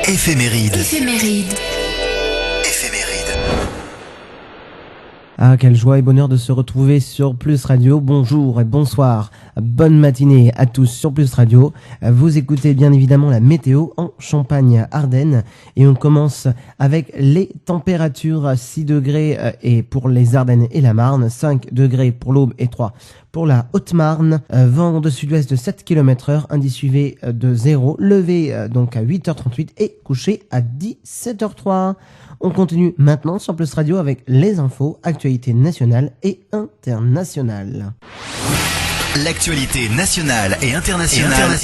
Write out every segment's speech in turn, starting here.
Éphéméride. Ah, quelle joie et bonheur de se retrouver sur Plus Radio. Bonjour et bonsoir, bonne matinée à tous sur Plus Radio. Vous écoutez bien évidemment la météo en Champagne-Ardenne et on commence avec les températures. 6 degrés et pour les Ardennes et la Marne, 5 degrés pour l'Aube et 3 pour la Haute-Marne. Vent de sud-ouest de 7 km/h, indice UV de 0, levé donc à 8h38 et couché à 17h03. On continue maintenant sur Plus Radio avec les infos, actualités nationales et internationales. L'actualité nationale et internationale.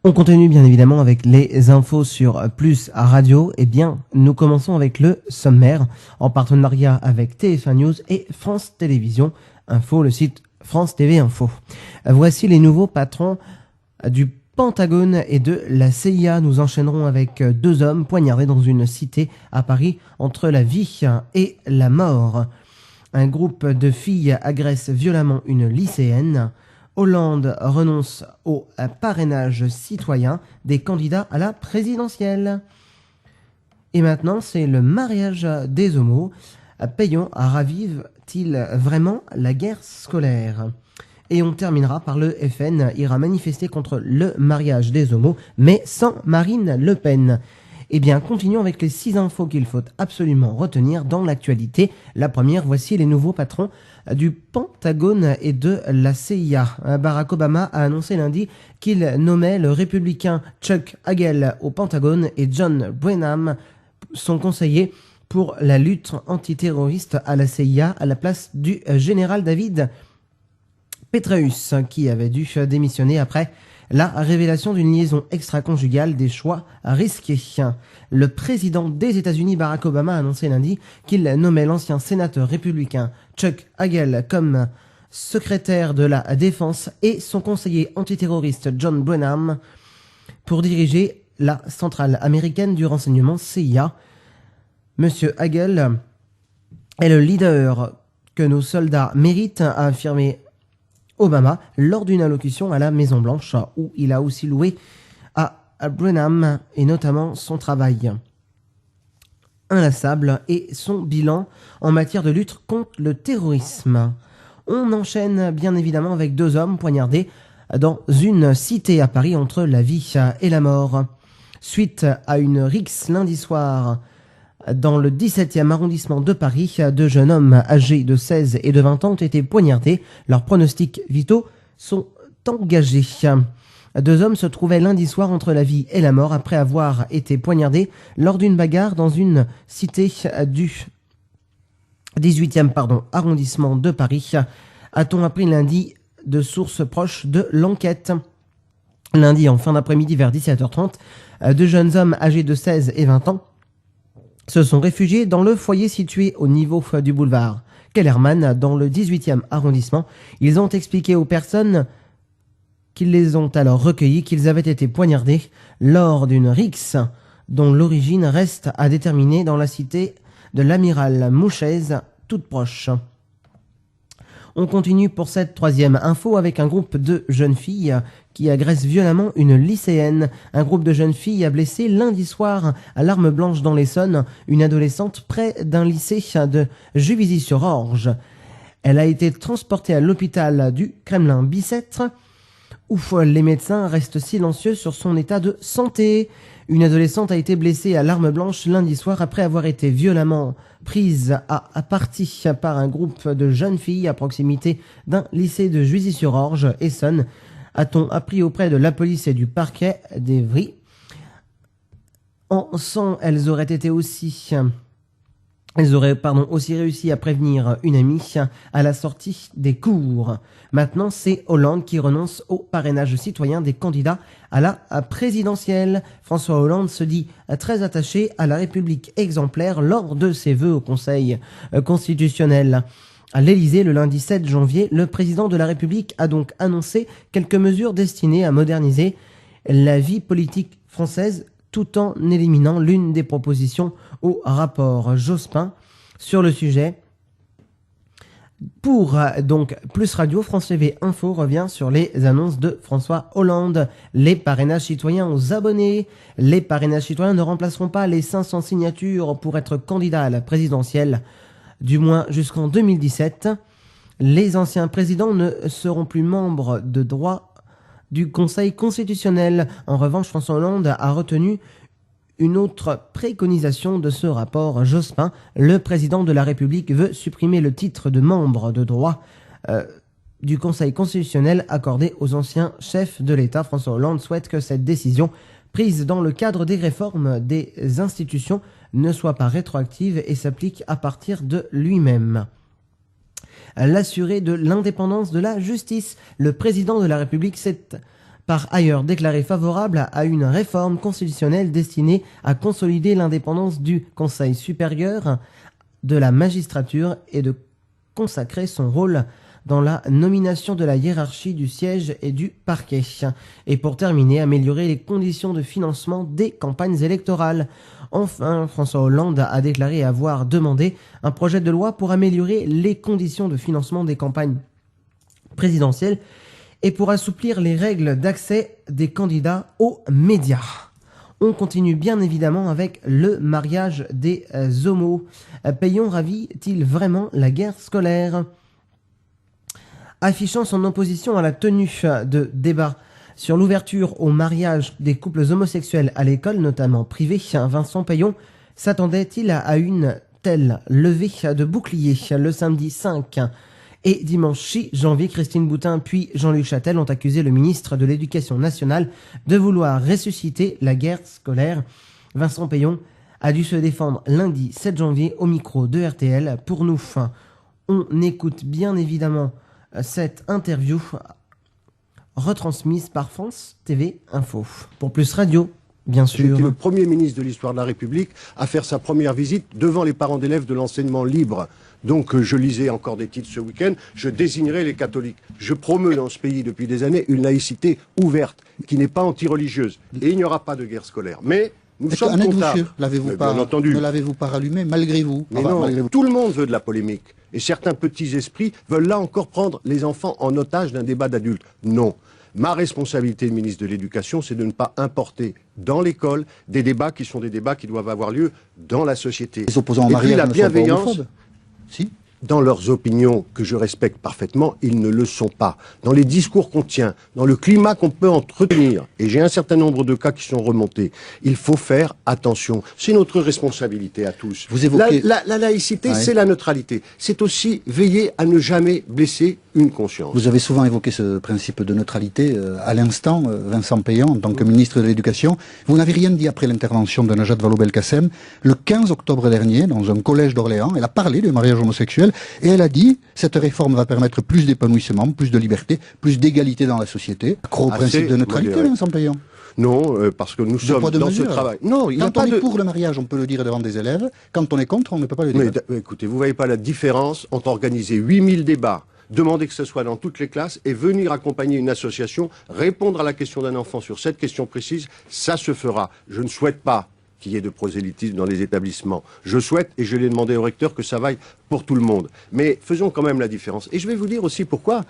On continue bien évidemment avec les infos sur Plus Radio. Eh bien, nous commençons avec le sommaire en partenariat avec TF1 News et France Télévisions Info, le site France TV Info. Voici les nouveaux patrons du Pentagone et de la CIA. Nous enchaînerons avec 2 hommes poignardés dans une cité à Paris entre la vie et la mort. Un groupe de filles agresse violemment une lycéenne. Hollande renonce au parrainage citoyen des candidats à la présidentielle. Et maintenant, c'est le mariage des homos. Payon ravive-t-il vraiment la guerre scolaire ? Et on terminera par le FN ira manifester contre le mariage des homos, mais sans Marine Le Pen. Eh bien, continuons avec les 6 infos qu'il faut absolument retenir dans l'actualité. La première, voici les nouveaux patrons du Pentagone et de la CIA. Barack Obama a annoncé lundi qu'il nommait le républicain Chuck Hagel au Pentagone et John Brennan, son conseiller pour la lutte antiterroriste à la CIA, à la place du général David Petraeus, qui avait dû démissionner après la révélation d'une liaison extra-conjugale, des choix risqués. Le président des États-Unis, Barack Obama, a annoncé lundi qu'il nommait l'ancien sénateur républicain Chuck Hagel comme secrétaire de la Défense et son conseiller antiterroriste John Brennan pour diriger la centrale américaine du renseignement CIA. Monsieur Hagel est le leader que nos soldats méritent, a affirmé Obama lors d'une allocution à la Maison-Blanche où il a aussi loué à Brennan et notamment son travail inlassable et son bilan en matière de lutte contre le terrorisme. On enchaîne bien évidemment avec 2 hommes poignardés dans une cité à Paris entre la vie et la mort. Suite à une rixe lundi soir dans le 17e arrondissement de Paris, 2 jeunes hommes âgés de 16 et de 20 ans ont été poignardés. Leurs pronostics vitaux sont engagés. 2 hommes se trouvaient lundi soir entre la vie et la mort après avoir été poignardés lors d'une bagarre dans une cité du 18e arrondissement de Paris, a-t-on appris lundi de sources proches de l'enquête. Lundi, en fin d'après-midi vers 17h30, 2 jeunes hommes âgés de 16 et 20 ans se sont réfugiés dans le foyer situé au niveau du boulevard Kellermann dans le 18e arrondissement. Ils ont expliqué aux personnes qu'ils les ont alors recueillis qu'ils avaient été poignardés lors d'une rixe dont l'origine reste à déterminer dans la cité de l'Amiral Mouchez, toute proche. On continue pour cette 3e info avec un groupe de jeunes filles qui agresse violemment une lycéenne. Un groupe de jeunes filles a blessé lundi soir à l'arme blanche dans l'Essonne une adolescente près d'un lycée de Juvisy-sur-Orge. Elle a été transportée à l'hôpital du Kremlin-Bicêtre où les médecins restent silencieux sur son état de santé. Une adolescente a été blessée à l'arme blanche lundi soir après avoir été violemment prise à partie par un groupe de jeunes filles à proximité d'un lycée de Juvisy-sur-Orge, Essonne, a-t-on appris auprès de la police et du parquet d'Evry. En sang, elles auraient aussi réussi à prévenir une amie à la sortie des cours. Maintenant, c'est Hollande qui renonce au parrainage citoyen des candidats à la présidentielle. François Hollande se dit très attaché à la République exemplaire lors de ses vœux au Conseil constitutionnel. À l'Élysée, le lundi 7 janvier, le président de la République a donc annoncé quelques mesures destinées à moderniser la vie politique française tout en éliminant l'une des propositions au rapport Jospin sur le sujet. Pour donc Plus Radio, France TV Info revient sur les annonces de François Hollande. Les parrainages citoyens aux abonnés. Les parrainages citoyens ne remplaceront pas les 500 signatures pour être candidat à la présidentielle, du moins jusqu'en 2017. Les anciens présidents ne seront plus membres de droit du Conseil constitutionnel. En revanche, François Hollande a retenu une autre préconisation de ce rapport Jospin. Le président de la République veut supprimer le titre de membre de droit du Conseil constitutionnel accordé aux anciens chefs de l'État. François Hollande souhaite que cette décision, prise dans le cadre des réformes des institutions, ne soit pas rétroactive et s'applique à partir de lui-même. L'assuré de l'indépendance de la justice. Le président de la République s'est par ailleurs déclaré favorable à une réforme constitutionnelle destinée à consolider l'indépendance du Conseil supérieur de la magistrature et de consacrer son rôle dans la nomination de la hiérarchie du siège et du parquet. Et pour terminer, améliorer les conditions de financement des campagnes électorales. Enfin, François Hollande a déclaré avoir demandé un projet de loi pour améliorer les conditions de financement des campagnes présidentielles et pour assouplir les règles d'accès des candidats aux médias. On continue bien évidemment avec le mariage des homos. Payon ravit-il vraiment la guerre scolaire ? Affichant son opposition à la tenue de débats sur l'ouverture au mariage des couples homosexuels à l'école, notamment privée, Vincent Payon s'attendait-il à une telle levée de bouclier le samedi 5 et dimanche 6 janvier, Christine Boutin puis Jean-Luc Châtel ont accusé le ministre de l'Éducation nationale de vouloir ressusciter la guerre scolaire. Vincent Payon a dû se défendre lundi 7 janvier au micro de RTL. Pour nous, on écoute bien évidemment cette interview retransmise par France TV Info. Pour Plus Radio, bien sûr. J'étais le premier ministre de l'histoire de la République à faire sa première visite devant les parents d'élèves de l'enseignement libre. Donc je lisais encore des titres ce week-end, je désignerai les catholiques. Je promeus dans ce pays depuis des années une laïcité ouverte, qui n'est pas anti-religieuse. Et il n'y aura pas de guerre scolaire. Mais nous sommes comptables. L'avez-vous pas, bien entendu. Ne l'avez-vous pas rallumé malgré vous? Mais non, malgré vous. Tout le monde veut de la polémique. Et certains petits esprits veulent là encore prendre les enfants en otage d'un débat d'adultes. Non. Ma responsabilité de ministre de l'Éducation, c'est de ne pas importer dans l'école des débats qui sont des débats qui doivent avoir lieu dans la société. Les opposants au mariage la bienveillance, ne sont pas homophobes. Si. Dans leurs opinions, que je respecte parfaitement, ils ne le sont pas. Dans les discours qu'on tient, dans le climat qu'on peut entretenir, et j'ai un certain nombre de cas qui sont remontés, il faut faire attention. C'est notre responsabilité à tous. Vous évoquez... La laïcité, c'est la neutralité. C'est aussi veiller à ne jamais blesser une conscience. Vous avez souvent évoqué ce principe de neutralité. À l'instant, Vincent Payon, en tant que ministre de l'Éducation, vous n'avez rien dit après l'intervention de Najat Vallaud-Belkacem. Le 15 octobre dernier, dans un collège d'Orléans, elle a parlé du mariage homosexuel et elle a dit cette réforme va permettre plus d'épanouissement, plus de liberté, plus d'égalité dans la société. Au principe de neutralité, Vincent Payon. Non, parce que nous sommes dans ce travail. Non, il quand on est pour le mariage, on peut le dire devant des élèves. Quand on est contre, on ne peut pas le dire. Mais écoutez, vous voyez pas la différence entre organiser 8000 débats, demander que ce soit dans toutes les classes et venir accompagner une association, répondre à la question d'un enfant sur cette question précise, ça se fera. Je ne souhaite pas qu'il y ait de prosélytisme dans les établissements. Je souhaite, et je l'ai demandé au recteur, que ça vaille pour tout le monde. Mais faisons quand même la différence. Et je vais vous dire aussi pourquoi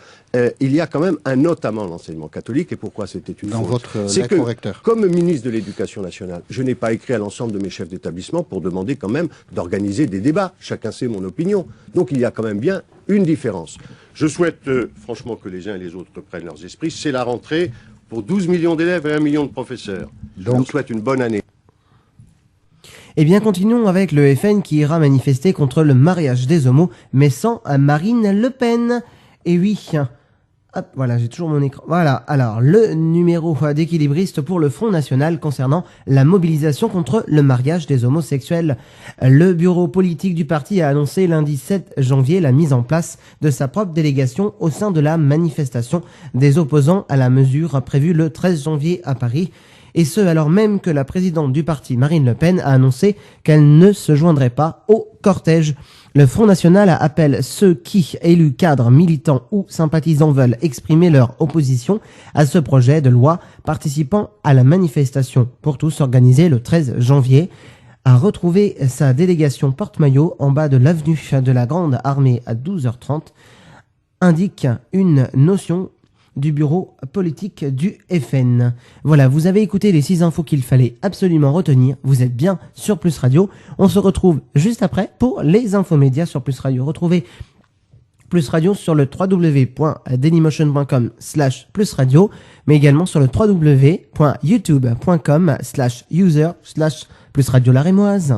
il y a quand même notamment l'enseignement catholique, et pourquoi c'était une dans faute. Votre lettre au recteur. Comme ministre de l'Éducation nationale, je n'ai pas écrit à l'ensemble de mes chefs d'établissement pour demander quand même d'organiser des débats. Chacun sait mon opinion. Donc il y a quand même bien une différence. Je souhaite franchement que les uns et les autres prennent leurs esprits. C'est la rentrée pour 12 millions d'élèves et 1 million de professeurs. Je leur souhaite une bonne année. Eh bien, continuons avec le FN qui ira manifester contre le mariage des homos, mais sans Marine Le Pen. Et oui, hop, voilà, j'ai toujours mon écran. Voilà, alors, le numéro d'équilibriste pour le Front National concernant la mobilisation contre le mariage des homosexuels. Le bureau politique du parti a annoncé lundi 7 janvier la mise en place de sa propre délégation au sein de la manifestation des opposants à la mesure prévue le 13 janvier à Paris. Et ce, alors même que la présidente du parti, Marine Le Pen, a annoncé qu'elle ne se joindrait pas au cortège. Le Front National appelle ceux qui, élus, cadres, militants ou sympathisants, veulent exprimer leur opposition à ce projet de loi participant à la manifestation pour tous organisée le 13 janvier a retrouvé sa délégation porte-maillot en bas de l'avenue de la Grande Armée à 12h30, indique une notion du bureau politique du FN. Voilà, vous avez écouté les 6 infos qu'il fallait absolument retenir. Vous êtes bien sur Plus Radio. On se retrouve juste après pour les infos médias sur Plus Radio. Retrouvez Plus Radio sur le www.dailymotion.com/plusradio, mais également sur le www.youtube.com/user/plusradio la Rémoise.